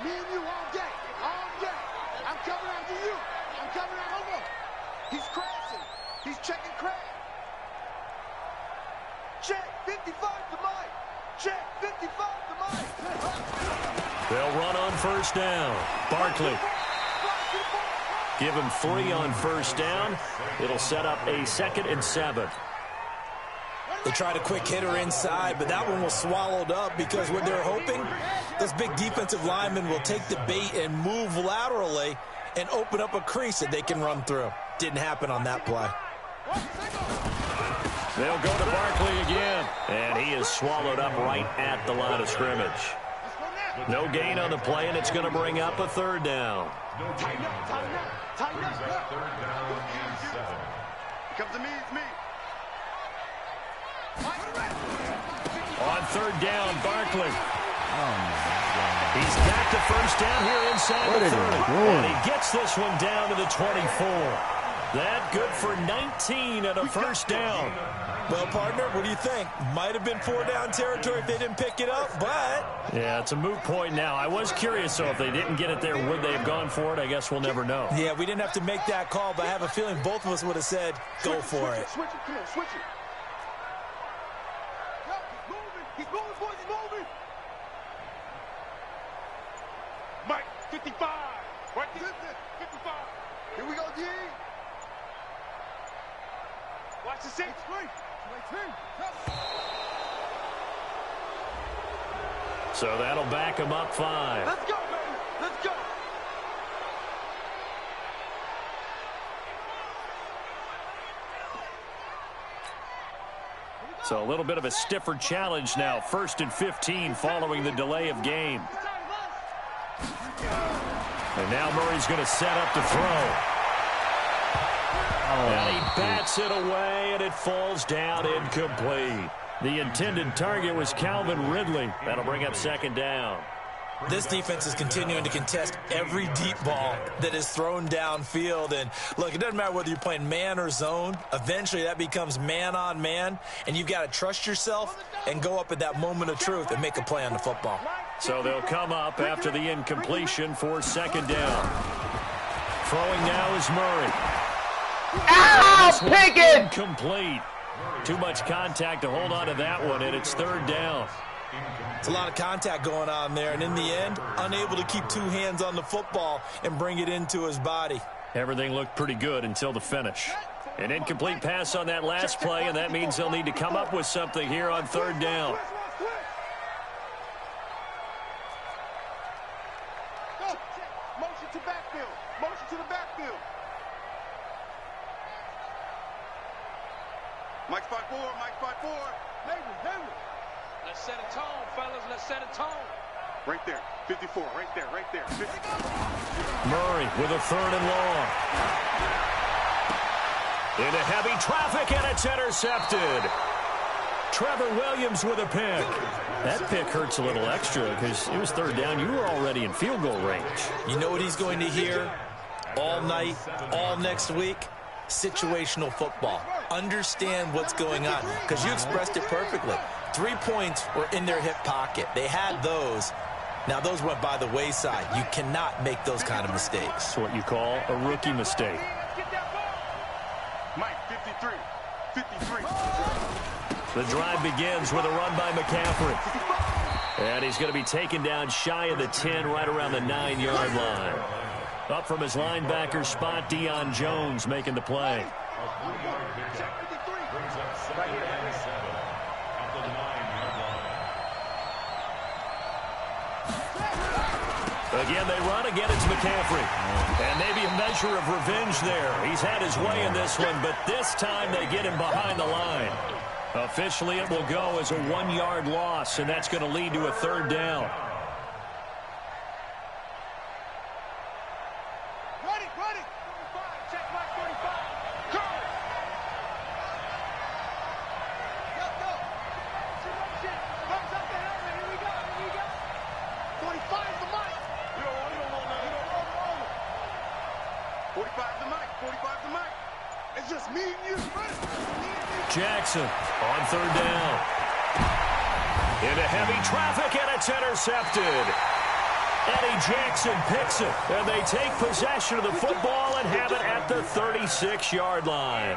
Me and you all day. I'm coming after you. Hold on. He's crashing. He's checking crash. Check 55 to Mike. Check 55 to Mike. They'll run on 1st down. Barkley. Give him 3 on 1st down. It'll set up a 2nd and 7. They tried a quick hitter inside, but that one was swallowed up because what they're hoping, those big defensive linemen will take the bait and move laterally and open up a crease that they can run through. Didn't happen on that play. They'll go to Barkley again, and he is swallowed up right at the line of scrimmage. No gain on the play, and it's going to bring up a 3rd down. Tighten up. Comes to me, it's me. On third down, Barkley. Oh, my God. He's back to first down here inside What the are 30. they doing? And he gets this one down to the 24. That good for 19 and a first down. Well, partner, what do you think? Might have been 4-down territory if they didn't pick it up, but... Yeah, it's a moot point now. I was curious, so if they didn't get it there, would they have gone for it? I guess we'll never know. Yeah, we didn't have to make that call, but I have a feeling both of us would have said, go for it. Switch it, come on, switch it. He's moving, boys, he's moving. Mike, 55. Right there, 55. Here we go, D. Watch the 6. So that'll back him up 5. Let's go, baby. Let's go. So a little bit of a stiffer challenge now. 1st and 15 following the delay of game. And now Murray's going to set up to throw. And he bats it away, and it falls down incomplete. The intended target was Calvin Ridley. That'll bring up 2nd down. This defense is continuing to contest every deep ball that is thrown downfield. And, look, it doesn't matter whether you're playing man or zone. Eventually, that becomes man-on-man, and you've got to trust yourself and go up at that moment of truth and make a play on the football. So they'll come up after the incompletion for 2nd down. Throwing now is Murray. Ow, Pickett! Incomplete. Too much contact to hold on to that one, and it's 3rd down. It's a lot of contact going on there, and in the end, unable to keep 2 hands on the football and bring it into his body. Everything looked pretty good until the finish. An incomplete pass on that last play, and that means they'll need to come up with something here on 3rd down. Motion to backfield. Motion to the backfield. Mike spot 4. Mike spot 4. Neighbor. Let's set a tone, fellas. Let's set a tone. Right there. 54. Right there. 50. Murray with a 3rd and long. Into heavy traffic, and it's intercepted. Trevor Williams with a pick. That pick hurts a little extra because it was 3rd down. You were already in field goal range. You know what he's going to hear all night, all next week? Situational football. Understand what's going on, because you expressed it perfectly. 3 points were in their hip pocket. They had those. Now, those went by the wayside. You cannot make those kind of mistakes. That's what you call a rookie mistake. Mike 53. 53. The drive begins with a run by McCaffrey. And he's going to be taken down shy of the 10, right around the 9-yard line. Up from his linebacker spot, Deion Jones making the play. Again, they run. Again, it's McCaffrey. And maybe a measure of revenge there. He's had his way in this one, but this time they get him behind the line. Officially, it will go as a 1-yard loss, and that's going to lead to a 3rd down. Ready. 45. Check Mike 45. Go. Go. Comes up the helmet. Here we go. 45 is the mic. You don't want that. 45 is the mic. 45 is the mic. It's just me and you. Jackson on 3rd down. Into heavy traffic, and it's intercepted. Eddie Jackson picks it, and they take possession of the football and have it at the 36-yard line.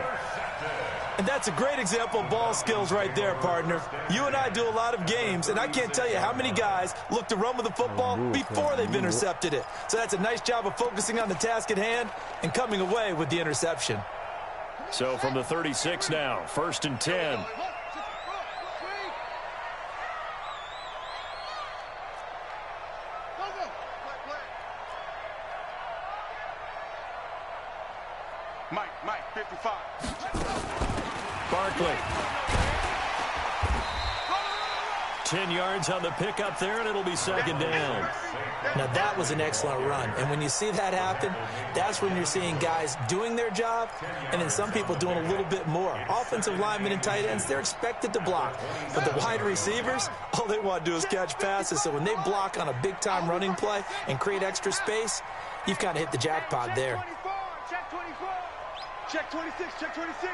And that's a great example of ball skills right there, partner. You and I do a lot of games, and I can't tell you how many guys look to run with the football before they've intercepted it. So that's a nice job of focusing on the task at hand and coming away with the interception. So from the 36 now, 1st and 10. Mike 55. Barkley. 10 yards on the pickup there, and it'll be second down. Now, that was an excellent run. And when you see that happen, that's when you're seeing guys doing their job and then some people doing a little bit more. Offensive linemen and tight ends, they're expected to block. But the wide receivers, all they want to do is catch passes. So when they block on a big-time running play and create extra space, you've kind of hit the jackpot there. Check 24. Check 26. Check 26.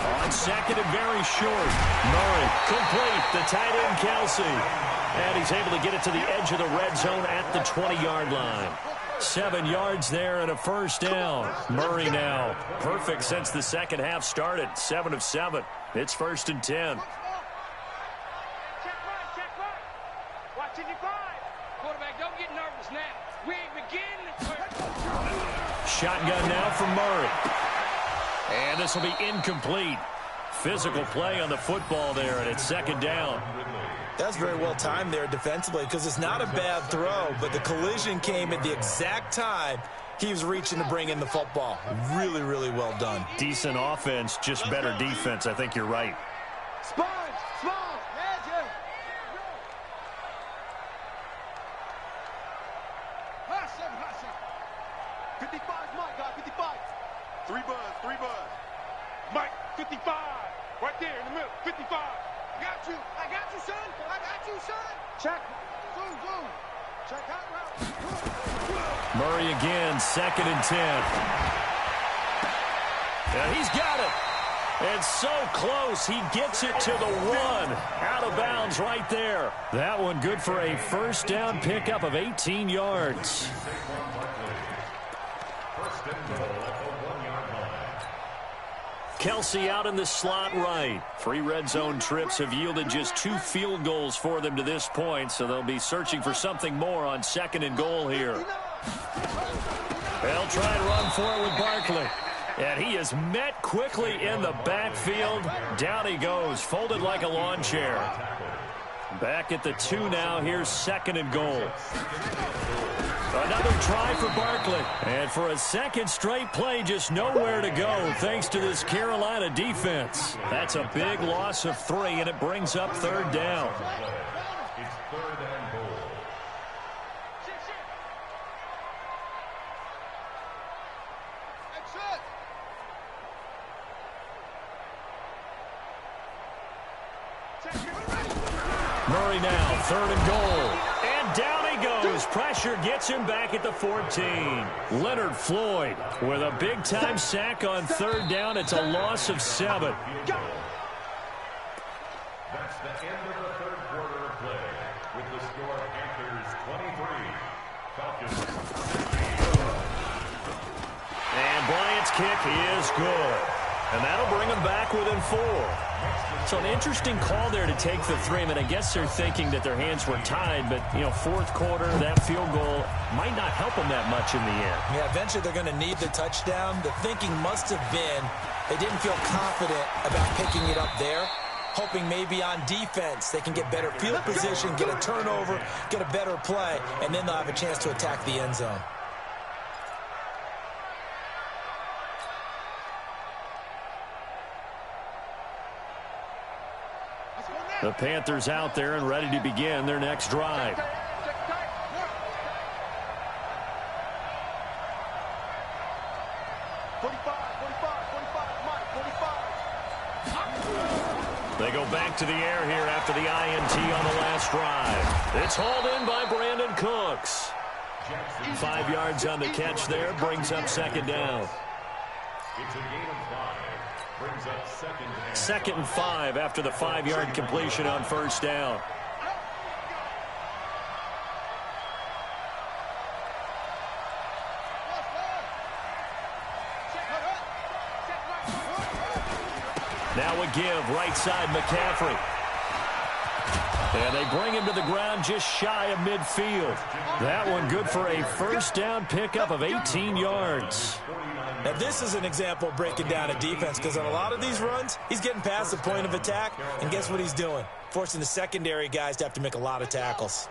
On second and very short. Murray complete. The tight end, Kelsey. And he's able to get it to the edge of the red zone at the 20-yard line. 7 yards there and a first down. Murray now perfect since the second half started. 7 of 7. It's 1st and 10. Check right. Watching your 5. Quarterback, don't get nervous now. We ain't beginning. Shotgun now from Murray. And this will be incomplete. Physical play on the football there, and it's second down. That's very well timed there defensively because it's not a bad throw, but the collision came at the exact time he was reaching to bring in the football. Really, really well done. Decent offense, just better defense. I think you're right. Sponge. Magic. Hot shot. 55, Mike, guy, 55. 3 buzz. Mike, 55. Right there in the middle, 55. I got you, son. Check. Zoom. Check out route. Murray again, 2nd and 10. And he's got it. It's so close. He gets it to the 1. Out of bounds right there. That one good for a first down pickup of 18 yards. Kelsey out in the slot right. 3 red zone trips have yielded just 2 field goals for them to this point, so they'll be searching for something more on 2nd and goal here. They'll try and run for it with Barkley. And he is met quickly in the backfield. Down he goes, folded like a lawn chair. Back at the 2 now. Here's 2nd and goal. Another try for Barkley. And for a second straight play, just nowhere to go thanks to this Carolina defense. That's a big loss of 3, and it brings up 3rd down. It's 3rd and goal. Murray now, 3rd and goal. And down he goes. Pressure gets him back at the 14. Leonard Floyd with a big-time sack on 3rd down. It's a loss of 7. That's the end of the 3rd quarter of play. With the score, Panthers 23, Falcons. And Bryant's kick is good. And that'll bring them back within 4. So an interesting call there to take the 3. I mean, I guess they're thinking that their hands were tied, but, 4th quarter, that field goal might not help them that much in the end. Yeah, eventually they're going to need the touchdown. The thinking must have been they didn't feel confident about picking it up there, hoping maybe on defense they can get better field position, get a turnover, get a better play, and then they'll have a chance to attack the end zone. The Panthers out there and ready to begin their next drive. They go back to the air here after the INT on the last drive. It's hauled in by Brandon Cooks. 5 yards on the catch there, brings up 2nd down. It's a gain of 5. Brings up 2nd and 2nd and 5 after the 5-yard completion on 1st down. Now a give, right side McCaffrey. And they bring him to the ground just shy of midfield. That one good for a first down pickup of 18 yards. Now, this is an example of breaking down a defense because on a lot of these runs, he's getting past the point of attack, and guess what he's doing? Forcing the secondary guys to have to make a lot of tackles.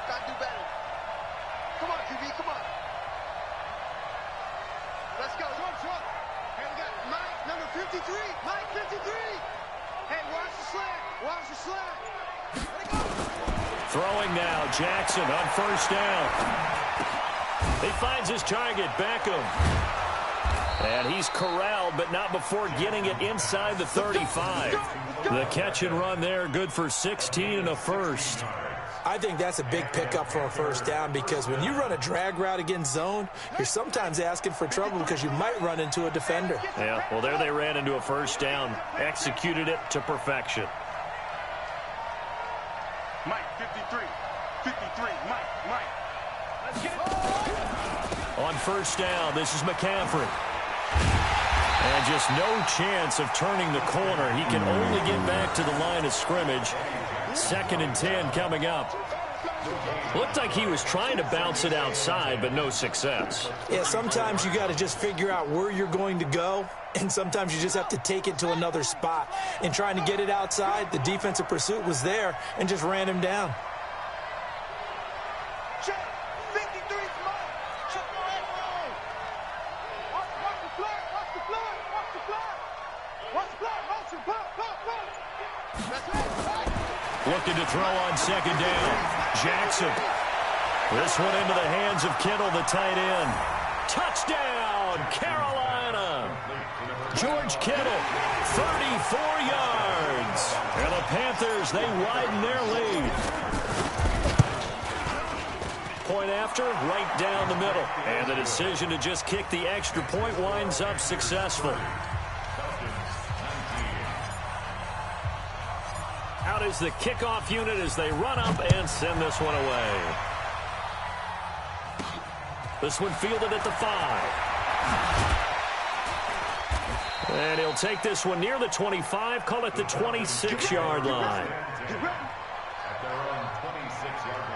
Gotta do better. Come on, QB, come on. Let's go. Hey, we got Mike, number 53. Mike, 53. Hey, watch the slant. Watch the slant. Let it go. Throwing now, Jackson on first down. He finds his target, Beckham. And he's corralled, but not before getting it inside the 35. The catch and run there, good for 16 and a first. I think that's a big pickup for a first down because when you run a drag route against zone, you're sometimes asking for trouble because you might run into a defender. Yeah, well, there they ran into a first down. Executed it to perfection. Mike, 53. 53. Mike. Let's get it. On first down, this is McCaffrey. And just no chance of turning the corner. He can only get back to the line of scrimmage. 2nd and 10 coming up. Looked like he was trying to bounce it outside, but no success. Yeah, sometimes you got to just figure out where you're going to go, and sometimes you just have to take it to another spot. And trying to get it outside, the defensive pursuit was there and just ran him down. Check. 53 's Mike. Check the right line. Watch the flag. Watch the flag. Watch the flag. Watch the flag. Motion. Pop. That's it. Looking to throw on 2nd down. Jackson. This one into the hands of Kittle, the tight end. Touchdown, Carolina. George Kittle, 34 yards. And the Panthers, they widen their lead. Point after, right down the middle. And the decision to just kick the extra point winds up successful. Out is the kickoff unit as they run up and send this one away. This one fielded at the 5. And he'll take this one near the 25, call it the 26-yard line. At their own 26-yard line.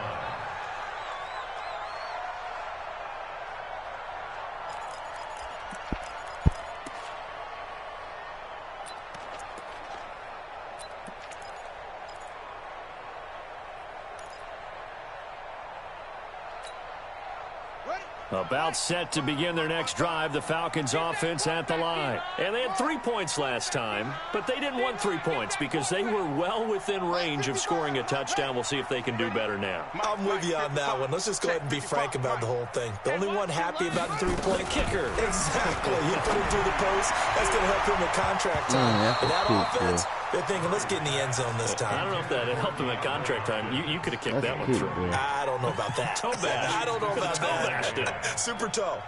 About set to begin their next drive, the Falcons offense at the line. And they had 3 points last time, but they didn't want 3 points because they were well within range of scoring a touchdown. We'll see if they can do better now. I'm with you on that one. Let's just go ahead and be frank about the whole thing. The only one happy about the 3-point kicker. Exactly. You put him through the post. That's going to help him at contract time. But that offense, they're thinking, let's get in the end zone this time. I don't know if that helped them at contract time. You could have kicked that one through. I don't know about that. Toe bash. I don't know about bashed that. it. Super toe.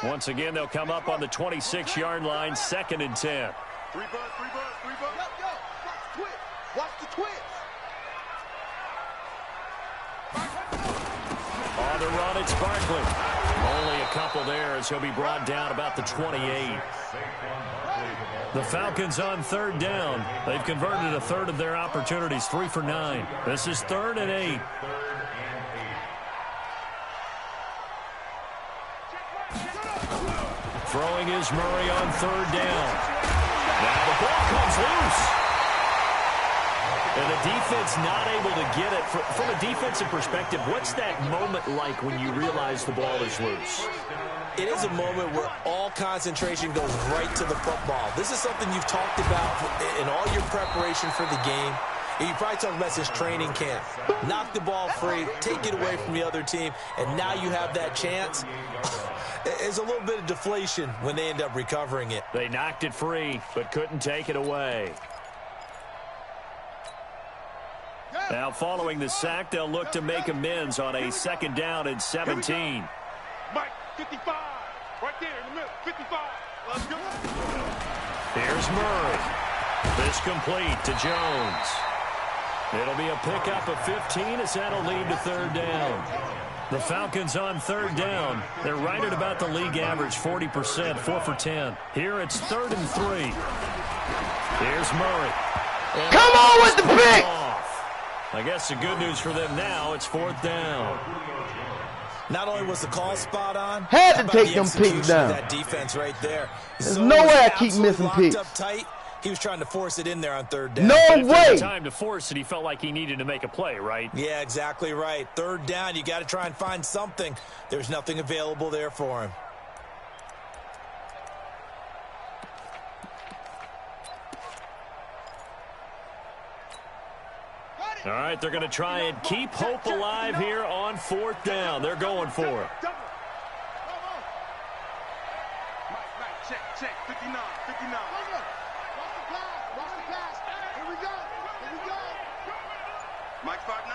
Once again, they'll come up on the 26-yard line, 2nd and 10. 3 bud. Yo. Watch the twist. Watch the twist. On the run, it's Barkley. Only a couple there as he'll be brought down about the 28. The Falcons on 3rd down. They've converted a third of their opportunities, 3 for 9. This is 3rd and 8. Throwing is Murray on 3rd down. Now the ball comes loose. And the defense not able to get it. From a defensive perspective, what's that moment like when you realize the ball is loose? It is a moment where all concentration goes right to the football. This is something you've talked about in all your preparation for the game. You probably talked about since training camp. Knock the ball free, take it away from the other team, and now you have that chance. There's a little bit of deflation when they end up recovering it. They knocked it free, but couldn't take it away. Now, following the sack, they'll look to make amends on a 2nd down and 17. Mike, 55. Right there in the middle. 55. Let's go. Here's Murray. This complete to Jones. It'll be a pickup of 15 as that'll lead to 3rd down. The Falcons on 3rd down. They're right at about the league average, 40%, 4 for 10. Here it's 3rd and 3. Here's Murray. And come on with the pick! I guess the good news for them now, it's 4th down. Not only was the call spot on, had to take them picks down. That defense right there. There's no way I keep missing picks. Up tight. He was trying to force it in there on 3rd down. No way. Time to force it. He felt like he needed to make a play, right? Yeah, exactly right. 3rd down, you got to try and find something. There's nothing available there for him. All right, they're going to try and keep hope alive here on 4th down. They're going for it. Mike, check. 59. Watch the pass. Here we go. Mike 5'9".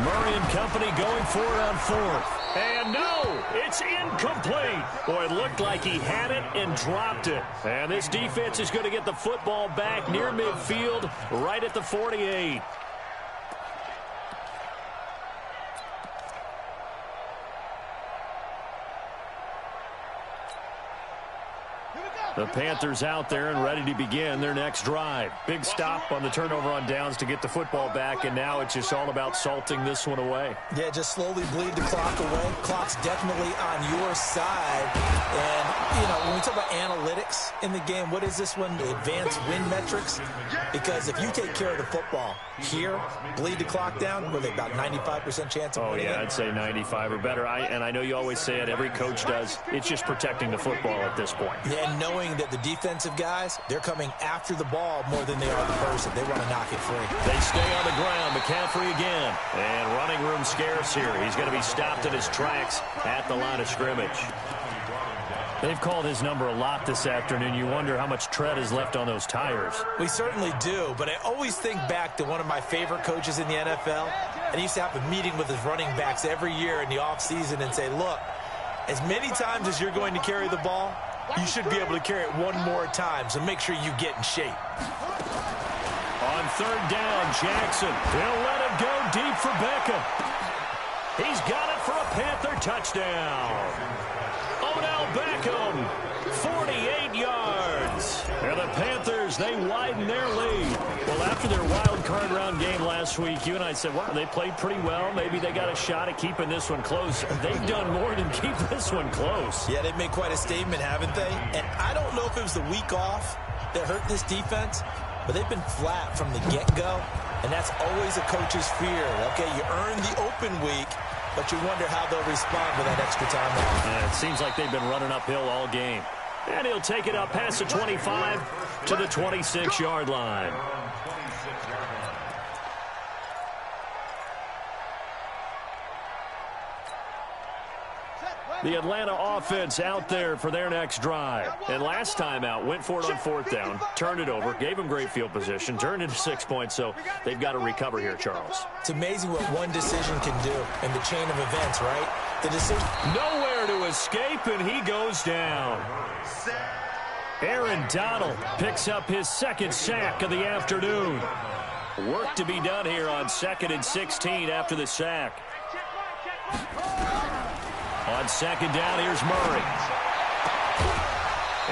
Murray and company going for it on 4th. And no, it's incomplete. Boy, it looked like he had it and dropped it. And this defense is going to get the football back near midfield, right at the 48. The Panthers out there and ready to begin their next drive. Big stop on the turnover on downs to get the football back, and now it's just all about salting this one away. Yeah, just slowly bleed the clock away. Clock's definitely on your side. And, you know, when we talk about analytics in the game, what is this one? The advanced win metrics? Because if you take care of the football here, bleed the clock down, with about 95% chance of winning. Oh, yeah, I'd say 95 or better. And I know you always say it, every coach does. It's just protecting the football at this point. Yeah, and knowing that the defensive guys, they're coming after the ball more than they are the person. They want to knock it free. They stay on the ground. McCaffrey again. And running room scarce here. He's going to be stopped in his tracks at the line of scrimmage. They've called his number a lot this afternoon. You wonder how much tread is left on those tires. We certainly do, but I always think back to one of my favorite coaches in the NFL, and he used to have a meeting with his running backs every year in the offseason and say, look, as many times as you're going to carry the ball, you should be able to carry it one more time, so make sure you get in shape. On 3rd down, Jackson. He'll let it go deep for Beckham. He's got it for a Panther touchdown. Odell Beckham, 48 yards. And the Panthers, they widen their lead. Well, after their wild card round game last week, you and I said, wow, they played pretty well. Maybe they got a shot at keeping this one close. They've done more than keep this one close. Yeah, they've made quite a statement, haven't they? And I don't know if it was the week off that hurt this defense, but they've been flat from the get-go, and that's always a coach's fear. Okay, you earn the open week, but you wonder how they'll respond with that extra time. Yeah, it seems like they've been running uphill all game. And he'll take it up past the 25 to the 26-yard line. The Atlanta offense out there for their next drive. And last time out, went for it on 4th down, turned it over, gave them great field position, turned into 6 points, so they've got to recover here, Charles. It's amazing what one decision can do in the chain of events, right? The decision. Nowhere to escape, and he goes down. Aaron Donald picks up his 2nd sack of the afternoon. Work to be done here on 2nd and 16 after the sack. On 2nd down, here's Murray.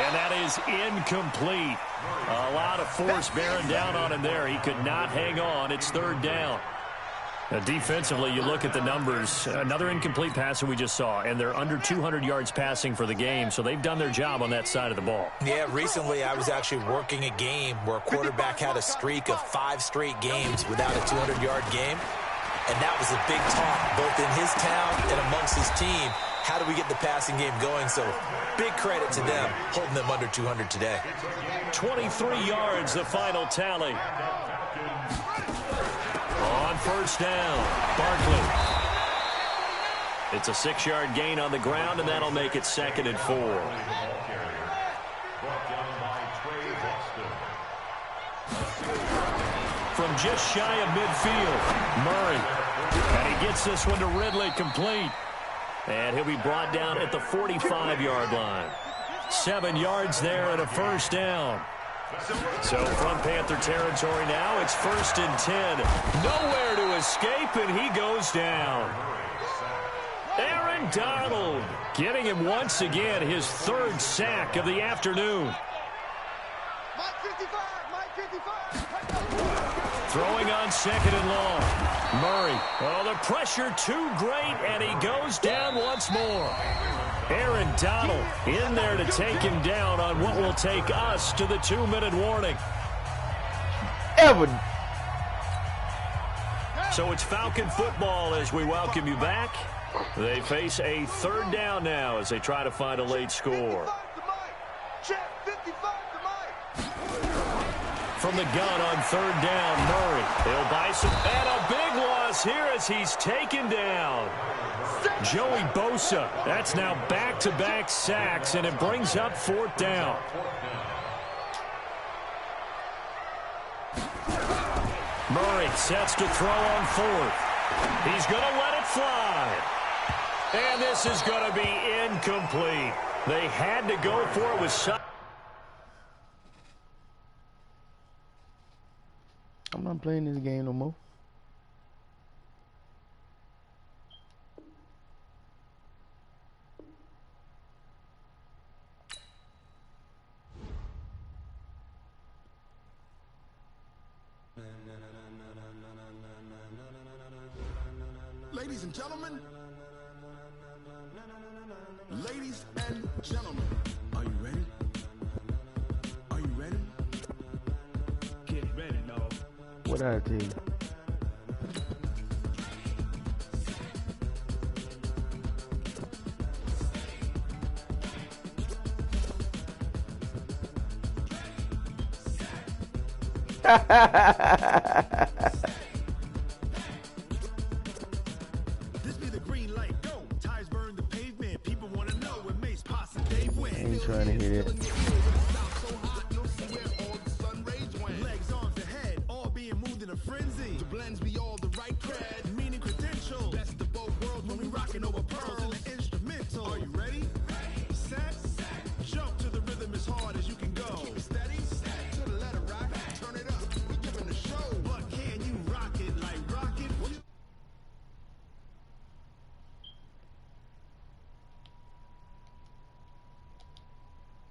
And that is incomplete. A lot of force bearing down on him there. He could not hang on. It's 3rd down. Defensively, you look at the numbers. Another incomplete passer we just saw, and they're under 200 yards passing for the game, so they've done their job on that side of the ball. Yeah, recently I was actually working a game where a quarterback had a streak of 5 straight games without a 200-yard game, and that was a big talk both in his town and amongst his team. How do we get the passing game going? So big credit to them, holding them under 200 today. 23 yards, the final tally. On 1st down, Barkley. It's a 6-yard gain on the ground, and that'll make it 2nd and 4. From just shy of midfield, Murray. And he gets this one to Ridley, complete. And he'll be brought down at the 45-yard line. 7 yards there and a 1st down. So from Panther territory now, it's 1st and 10. Nowhere to escape, and he goes down. Aaron Donald getting him once again his 3rd sack of the afternoon. Mike 55, Mike 55. Throwing on 2nd and long. Murray. Oh, the pressure too great, and he goes down once more. Aaron Donald in there to take him down on what will take us to the 2-minute warning. So it's Falcon football as we welcome you back. They face a 3rd down now as they try to find a late score. from the gun on 3rd down. Murray, he'll buy some, and a big loss here as he's taken down. Joey Bosa, that's now back-to-back sacks, and it brings up 4th down. Murray sets to throw on 4th. He's going to let it fly. And this is going to be incomplete. They had to go for it with some. I'm not playing this game no more. Ladies and gentlemen, are you ready? Are you ready? Get ready, dog. What did I tell you? This be the green light, go. Tires burn the pavement. People want to know what makes Pasa Day win. I ain't trying to hear that. Legs, arms, and head, all being moved in a frenzy. The blends be all